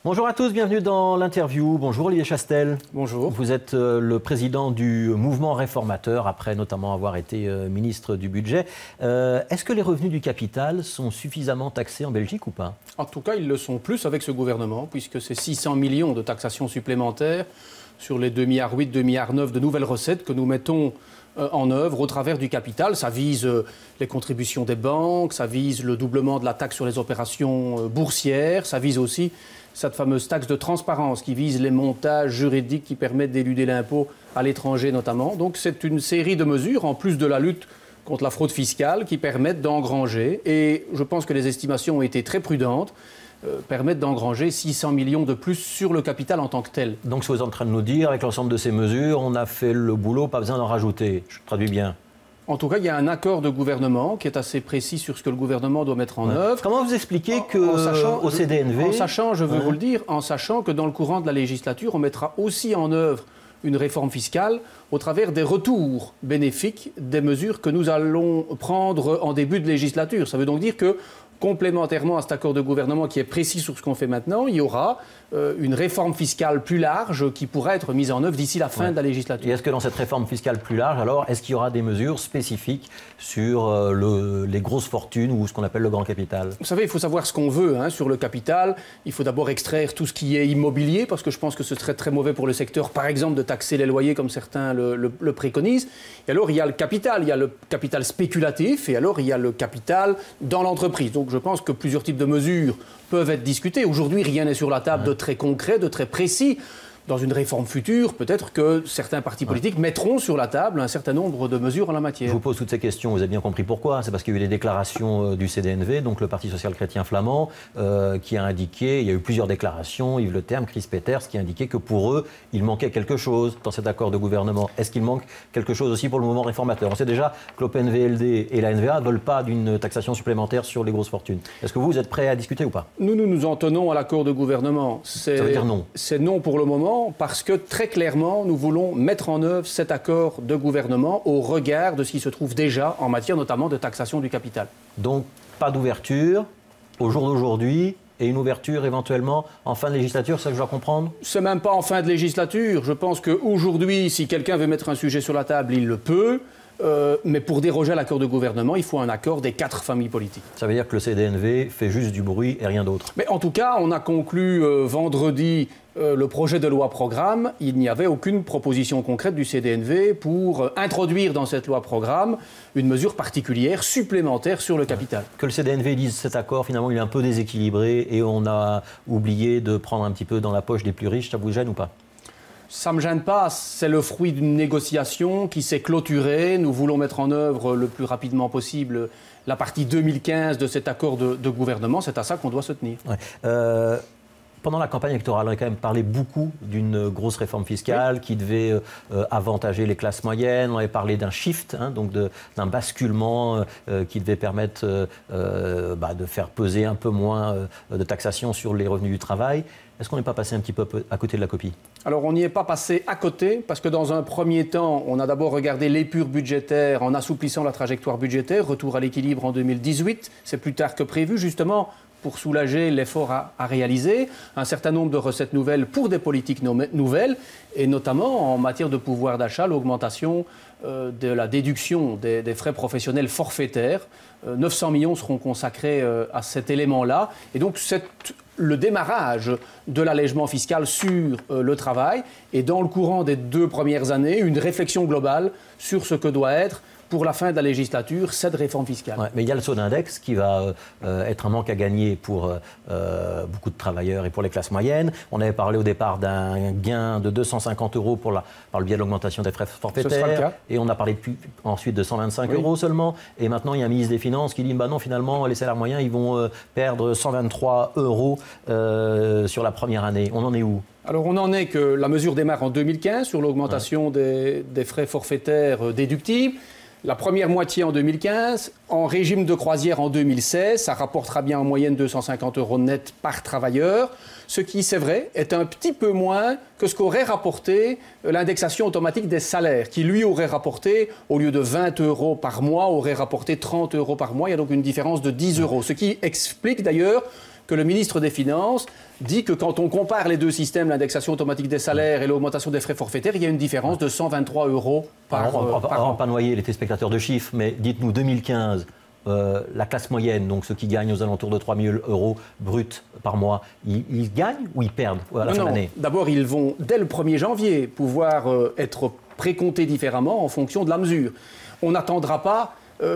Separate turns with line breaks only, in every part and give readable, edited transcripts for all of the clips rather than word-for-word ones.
Bonjour à tous, bienvenue dans l'interview. Bonjour Olivier Chastel.
Bonjour.
Vous êtes le président du mouvement réformateur, après notamment avoir été ministre du budget. Est-ce que les revenus du capital sont suffisamment taxés en Belgique ou pas?
En tout cas, ils le sont plus avec ce gouvernement, puisque c'est 600 millions de taxations supplémentaires sur les 2,8 milliards, 2,9 milliards de nouvelles recettes que nous mettons en œuvre au travers du capital. Ça vise les contributions des banques, ça vise le doublement de la taxe sur les opérations boursières, ça vise aussi cette fameuse taxe de transparence qui vise les montages juridiques qui permettent d'éluder l'impôt à l'étranger notamment. Donc c'est une série de mesures, en plus de la lutte contre la fraude fiscale, qui permettent d'engranger, et je pense que les estimations ont été très prudentes, permettent d'engranger 600 millions de plus sur le capital en tant que tel.
Donc ce que vous êtes en train de nous dire, avec l'ensemble de ces mesures, on a fait le boulot, pas besoin d'en rajouter. Je traduis bien.
En tout cas, il y a un accord de gouvernement qui est assez précis sur ce que le gouvernement doit mettre en œuvre.
Comment vous expliquez qu'au CDNV...
En sachant, je veux vous le dire, en sachant que dans le courant de la législature, on mettra aussi en œuvre une réforme fiscale au travers des retours bénéfiques des mesures que nous allons prendre en début de législature. Ça veut donc dire que, complémentairement à cet accord de gouvernement qui est précis sur ce qu'on fait maintenant, il y aura une réforme fiscale plus large qui pourra être mise en œuvre d'ici la fin de la législature.
Et est-ce que dans cette réforme fiscale plus large, alors, est-ce qu'il y aura des mesures spécifiques sur les grosses fortunes ou ce qu'on appelle le grand capital? Vous
savez, il faut savoir ce qu'on veut sur le capital. Il faut d'abord extraire tout ce qui est immobilier, parce que je pense que ce serait très mauvais pour le secteur, par exemple, de taxer les loyers comme certains le préconisent. Et alors, il y a le capital spéculatif, et alors, il y a le capital dans l'entreprise. Donc, je pense que plusieurs types de mesures peuvent être discutés. Aujourd'hui, rien n'est sur la table de très concret, de très précis. Dans une réforme future, peut-être que certains partis politiques mettront sur la table un certain nombre de mesures en la matière.
Je vous pose toutes ces questions, vous avez bien compris pourquoi. C'est parce qu'il y a eu les déclarations du CDNV, donc le Parti social-chrétien flamand, qui a indiqué, il y a eu plusieurs déclarations, Yves Le Terme, Chris Peters, qui a indiqué que pour eux, il manquait quelque chose dans cet accord de gouvernement. Est-ce qu'il manque quelque chose aussi pour le mouvement réformateur? On sait déjà que l'OPNVLD et la NVA ne veulent pas d'une taxation supplémentaire sur les grosses fortunes. Est-ce que vous êtes prêts à discuter ou pas?
Nous nous en tenons à l'accord de gouvernement.
Ça veut dire non?
C'est non pour le moment. Parce que très clairement, nous voulons mettre en œuvre cet accord de gouvernement au regard de ce qui se trouve déjà en matière notamment de taxation du capital.
Donc, pas d'ouverture au jour d'aujourd'hui et une ouverture éventuellement en fin de législature, c'est ça que je dois comprendre?
C'est même pas en fin de législature. Je pense qu'aujourd'hui, si quelqu'un veut mettre un sujet sur la table, il le peut. Mais pour déroger à l'accord de gouvernement, il faut un accord des 4 familles politiques.
Ça veut dire que le CDNV fait juste du bruit et rien d'autre?
Mais en tout cas, on a conclu vendredi le projet de loi-programme. Il n'y avait aucune proposition concrète du CDNV pour introduire dans cette loi-programme une mesure particulière, supplémentaire sur le capital.
Que le CDNV dise cet accord, finalement, il est un peu déséquilibré et on a oublié de prendre un petit peu dans la poche des plus riches, ça vous gêne ou pas?
Ça ne me gêne pas, c'est le fruit d'une négociation qui s'est clôturée. Nous voulons mettre en œuvre le plus rapidement possible la partie 2015 de cet accord de gouvernement. C'est à ça qu'on doit se tenir. Ouais.
Pendant la campagne électorale, on a quand même parlé beaucoup d'une grosse réforme fiscale qui devait avantager les classes moyennes. On avait parlé d'un shift, donc d'un basculement qui devait permettre de faire peser un peu moins de taxation sur les revenus du travail. Est-ce qu'on n'est pas passé un petit peu à côté de la copie?
Alors, on n'y est pas passé à côté, parce que dans un premier temps, on a d'abord regardé l'épure budgétaire en assouplissant la trajectoire budgétaire, retour à l'équilibre en 2018. C'est plus tard que prévu, justement, pour soulager l'effort à réaliser, un certain nombre de recettes nouvelles pour des politiques nouvelles, et notamment en matière de pouvoir d'achat, l'augmentation de la déduction des frais professionnels forfaitaires. 900 millions seront consacrés à cet élément-là. Et donc, le démarrage de l'allègement fiscal sur le travail et dans le courant des 2 premières années, une réflexion globale sur ce que doit être pour la fin de la législature, cette réforme fiscale.
Ouais, mais il y a le saut d'index qui va être un manque à gagner pour beaucoup de travailleurs et pour les classes moyennes. On avait parlé au départ d'un gain de 250 € par le biais de l'augmentation des frais forfaitaires. Et on a parlé ensuite de 125 € seulement. Et maintenant, il y a un ministre des Finances qui dit non, finalement, les salaires moyens, ils vont perdre 123 € sur la première année. On en est où?
Alors, on en est que la mesure démarre en 2015 sur l'augmentation des frais forfaitaires déductibles. La première moitié en 2015, en régime de croisière en 2016, ça rapportera bien en moyenne 250 € net par travailleur, ce qui, c'est vrai, est un petit peu moins que ce qu'aurait rapporté l'indexation automatique des salaires, qui lui aurait rapporté, au lieu de 20 € par mois, aurait rapporté 30 € par mois. Il y a donc une différence de 10 €, ce qui explique d'ailleurs que le ministre des Finances dit que quand on compare les deux systèmes, l'indexation automatique des salaires et l'augmentation des frais forfaitaires, il y a une différence de 123 € par an.
On va pas noyer les téléspectateurs de chiffres, mais dites-nous, 2015, la classe moyenne, donc ceux qui gagnent aux alentours de 3 000 € bruts par mois, ils gagnent ou ils perdent à la fin de l'année?
D'abord, ils vont, dès le 1er janvier, pouvoir être précomptés différemment en fonction de la mesure. On n'attendra pas,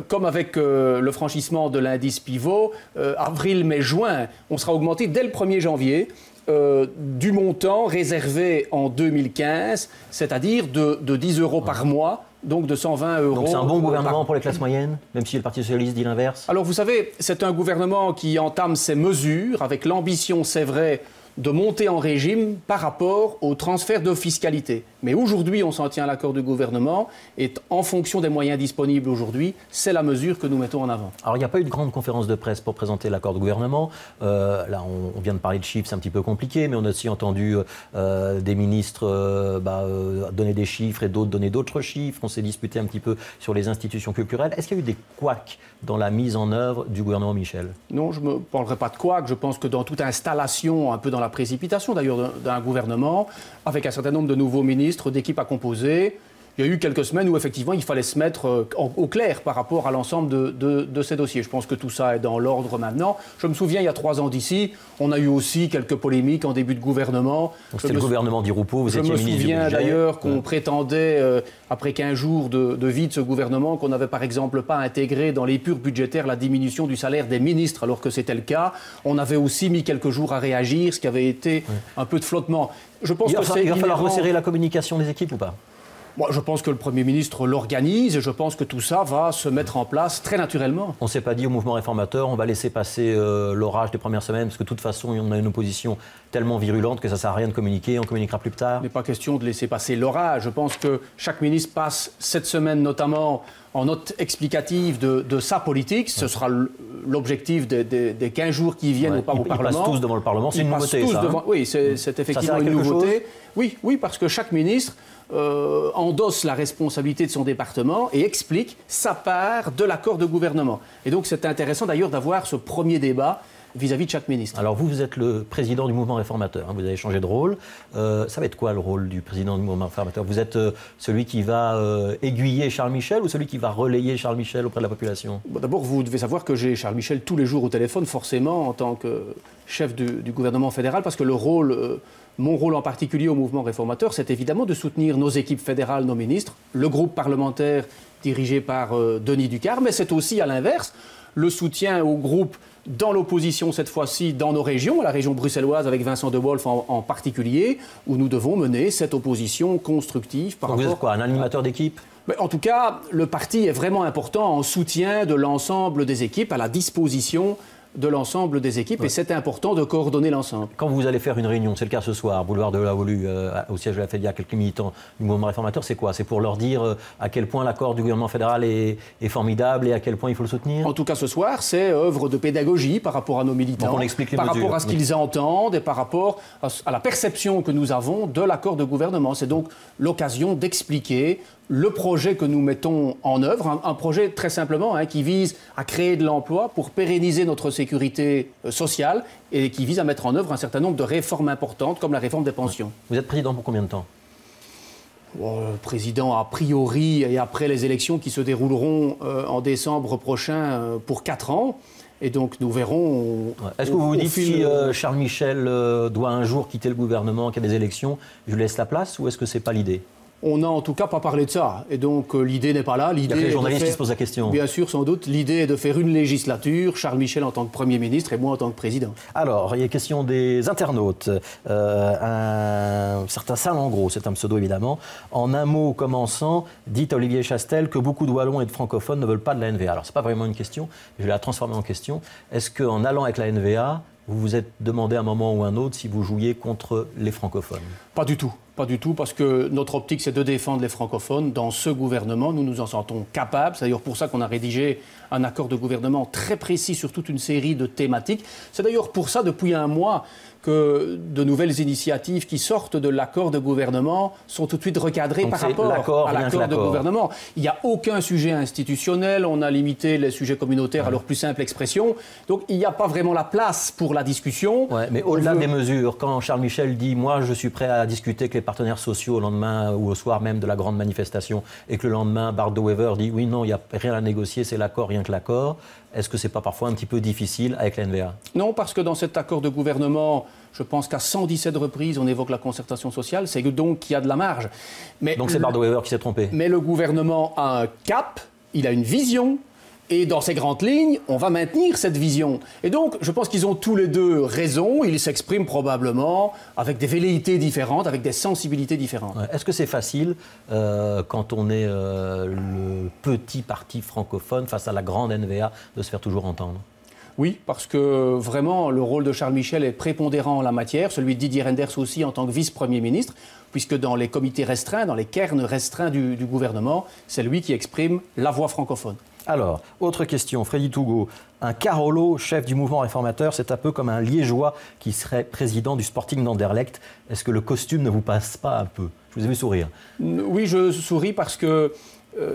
comme avec le franchissement de l'indice pivot, avril, mai, juin, on sera augmenté dès le 1er janvier du montant réservé en 2015, c'est-à-dire de 10 € par mois, donc de 120 €.
Donc c'est un bon gouvernement pour les classes moyennes, même si le Parti socialiste dit l'inverse?
Alors vous savez, c'est un gouvernement qui entame ses mesures avec l'ambition, c'est vrai, de monter en régime par rapport au transfert de fiscalité. Mais aujourd'hui, on s'en tient à l'accord du gouvernement et en fonction des moyens disponibles aujourd'hui, c'est la mesure que nous mettons en avant.
Alors, il n'y a pas eu de grande conférence de presse pour présenter l'accord de gouvernement. Là, on vient de parler de chiffres, c'est un petit peu compliqué, mais on a aussi entendu des ministres donner des chiffres et d'autres donner d'autres chiffres. On s'est disputé un petit peu sur les institutions culturelles. Est-ce qu'il y a eu des couacs dans la mise en œuvre du gouvernement Michel?
Non, je ne me parlerai pas de couacs. Je pense que dans toute installation, un peu dans la précipitation d'ailleurs d'un gouvernement, avec un certain nombre de nouveaux ministres, d'équipes à composer, il y a eu quelques semaines où effectivement il fallait se mettre au clair par rapport à l'ensemble de ces dossiers. Je pense que tout ça est dans l'ordre maintenant. Je me souviens, il y a 3 ans d'ici, on a eu aussi quelques polémiques en début de gouvernement.
C'était le gouvernement d'Iroupot, vous étiez ministre du budget.
Je me souviens d'ailleurs qu'on prétendait, après 15 jours de vie de ce gouvernement, qu'on n'avait par exemple pas intégré dans l'épure budgétaire la diminution du salaire des ministres, alors que c'était le cas. On avait aussi mis quelques jours à réagir, ce qui avait été un peu de flottement. Je pense
il va falloir resserrer la communication des équipes ou pas?
Moi, je pense que le Premier ministre l'organise et je pense que tout ça va se mettre en place très naturellement.
On ne s'est pas dit au mouvement réformateur, on va laisser passer l'orage des premières semaines, parce que de toute façon, on a une opposition tellement virulente que ça ne sert à rien de communiquer, on communiquera plus tard.
Il n'est pas question de laisser passer l'orage. Je pense que chaque ministre passe cette semaine notamment en note explicative de sa politique. Ce sera l'objectif des 15 jours qui viennent au Parlement.
Ils passent tous devant le Parlement, c'est une nouveauté ça.
Oui, c'est effectivement une nouveauté. Oui, parce que chaque ministre endosse la responsabilité de son département et explique sa part de l'accord de gouvernement. Et donc c'est intéressant d'ailleurs d'avoir ce premier débat vis-à-vis de chaque ministre.
Alors vous êtes le président du mouvement réformateur, vous avez changé de rôle. Ça va être quoi le rôle du président du mouvement réformateur? Vous êtes celui qui va aiguiller Charles Michel ou celui qui va relayer Charles Michel auprès de la population?
D'abord, vous devez savoir que j'ai Charles Michel tous les jours au téléphone, forcément, en tant que chef du gouvernement fédéral, parce que mon rôle en particulier au mouvement réformateur, c'est évidemment de soutenir nos équipes fédérales, nos ministres, le groupe parlementaire dirigé par Denis Ducard, mais c'est aussi à l'inverse le soutien au groupe dans l'opposition, cette fois-ci dans nos régions, la région bruxelloise avec Vincent De Wolf en particulier, où nous devons mener cette opposition constructive.
Vous êtes quoi, un animateur d'équipe?
Mais en tout cas, le parti est vraiment important en soutien de l'ensemble des équipes, à la disposition de l'ensemble des équipes, et c'est important de coordonner l'ensemble.
Quand vous allez faire une réunion, c'est le cas ce soir, boulevard de la Wolu, au siège de la FEDIA, quelques militants du mouvement réformateur, c'est quoi? C'est pour leur dire à quel point l'accord du gouvernement fédéral est formidable et à quel point il faut le soutenir?
En tout cas, ce soir, c'est œuvre de pédagogie par rapport à nos militants,
donc on explique les
par
mesures,
rapport à ce qu'ils entendent et par rapport à la perception que nous avons de l'accord de gouvernement. C'est donc l'occasion d'expliquer le projet que nous mettons en œuvre, un projet très simplement qui vise à créer de l'emploi pour pérenniser notre sécurité sociale et qui vise à mettre en œuvre un certain nombre de réformes importantes comme la réforme des pensions.
Vous êtes président pour combien de temps?
Président a priori et après les élections qui se dérouleront en décembre prochain pour 4 ans. Et donc nous verrons...
Est-ce que vous vous dites si Charles Michel doit un jour quitter le gouvernement, qu'il y a des élections, je lui laisse la place ou est-ce que ce n'est pas l'idée?
On n'a en tout cas pas parlé de ça. Et donc l'idée n'est pas là.
Il y a les journalistes qui se posent la question.
Bien sûr, sans doute. L'idée est de faire une législature, Charles Michel en tant que Premier ministre et moi en tant que Président.
Alors, il y a question des internautes. Un certain Salengros, c'est un pseudo évidemment. En un mot commençant, dit Olivier Chastel que beaucoup de Wallons et de francophones ne veulent pas de la NVA. Alors, ce n'est pas vraiment une question, je vais la transformer en question. Est-ce qu'en allant avec la NVA, vous vous êtes demandé à un moment ou un autre si vous jouiez contre les francophones?
Pas du tout. Pas du tout, parce que notre optique, c'est de défendre les francophones. Dans ce gouvernement, nous nous en sentons capables. C'est d'ailleurs pour ça qu'on a rédigé un accord de gouvernement très précis sur toute une série de thématiques. C'est d'ailleurs pour ça, depuis un mois, que de nouvelles initiatives qui sortent de l'accord de gouvernement sont tout de suite recadrées par rapport à l'accord de gouvernement. Il n'y a aucun sujet institutionnel, on a limité les sujets communautaires à leur plus simple expression. Donc il n'y a pas vraiment la place pour la discussion.
Ouais, mais au-delà des mesures, quand Charles Michel dit « moi je suis prêt à discuter avec les partenaires sociaux au lendemain ou au soir même de la grande manifestation » et que le lendemain Bart De Wever dit « oui, non, il n'y a rien à négocier, c'est l'accord, rien que l'accord », est-ce que ce n'est pas parfois un petit peu difficile avec la NVA?
Non, parce que dans cet accord de gouvernement, je pense qu'à 117 reprises, on évoque la concertation sociale, c'est donc qu'il y a de la marge. Mais
donc c'est Bart De Wever qui s'est trompé.
Mais le gouvernement a un cap, il a une vision, et dans ces grandes lignes, on va maintenir cette vision. Et donc, je pense qu'ils ont tous les deux raison, ils s'expriment probablement avec des velléités différentes, avec des sensibilités différentes.
Ouais. Est-ce que c'est facile, quand on est le petit parti francophone face à la grande NVA, de se faire toujours entendre?
Oui, parce que vraiment, le rôle de Charles Michel est prépondérant en la matière, celui de Didier Reynders aussi en tant que vice-premier ministre, puisque dans les comités restreints, dans les cairns restreints du gouvernement, c'est lui qui exprime la voix francophone.
Alors, autre question, Freddy Tougault. Un Carolo, chef du mouvement réformateur, c'est un peu comme un Liégeois qui serait président du Sporting d'Anderlecht. Est-ce que le costume ne vous passe pas un peu? Je vous ai vu sourire.
Oui, je souris parce que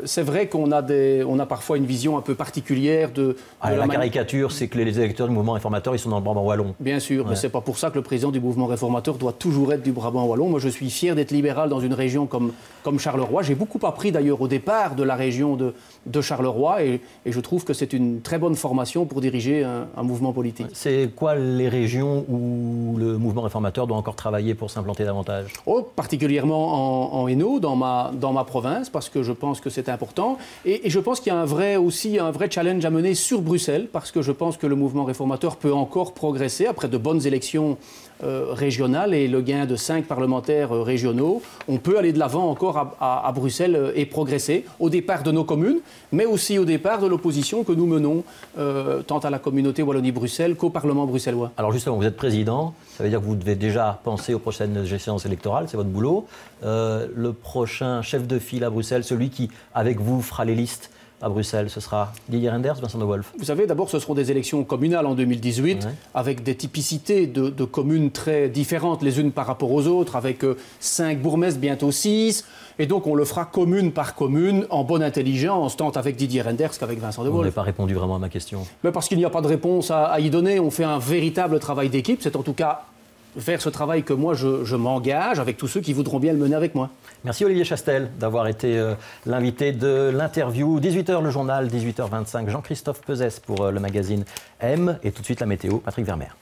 c'est vrai qu'on a parfois une vision un peu particulière de
la caricature, c'est que les électeurs du mouvement réformateur, ils sont dans le Brabant wallon.
Bien sûr, mais ce n'est pas pour ça que le président du mouvement réformateur doit toujours être du Brabant wallon. Moi, je suis fier d'être libéral dans une région comme Charleroi. J'ai beaucoup appris d'ailleurs au départ de la région de Charleroi et je trouve que c'est une très bonne formation pour diriger un mouvement politique.
C'est quoi les régions où le mouvement réformateur doit encore travailler pour s'implanter davantage?
Particulièrement en Hainaut, dans ma province, parce que je pense que c'est important. Et je pense qu'il y a aussi un vrai challenge à mener sur Bruxelles, parce que je pense que le mouvement réformateur peut encore progresser après de bonnes élections régionales et le gain de 5 parlementaires régionaux. On peut aller de l'avant encore à Bruxelles et progresser, au départ de nos communes, mais aussi au départ de l'opposition que nous menons, tant à la communauté Wallonie-Bruxelles qu'au Parlement bruxellois.
Alors justement, vous êtes président, ça veut dire que vous devez déjà penser aux prochaines échéances électorales, c'est votre boulot. Le prochain chef de file à Bruxelles, celui qui, avec vous, fera les listes à Bruxelles, ce sera Didier Reynders, Vincent De Wolf?
Vous savez, d'abord, ce seront des élections communales en 2018, avec des typicités de communes très différentes les unes par rapport aux autres, avec 5 bourgmestres, bientôt 6. Et donc, on le fera commune par commune, en bonne intelligence, tant avec Didier Reynders qu'avec Vincent De Wolf.
Vous n'avez pas répondu vraiment à ma question.
Mais parce qu'il n'y a pas de réponse à y donner. On fait un véritable travail d'équipe. C'est en tout cas vers ce travail que moi, je m'engage avec tous ceux qui voudront bien le mener avec moi.
Merci Olivier Chastel d'avoir été l'invité de l'interview. 18h le journal, 18h25, Jean-Christophe Peuzès pour le magazine M. Et tout de suite la météo, Patrick Vermeer.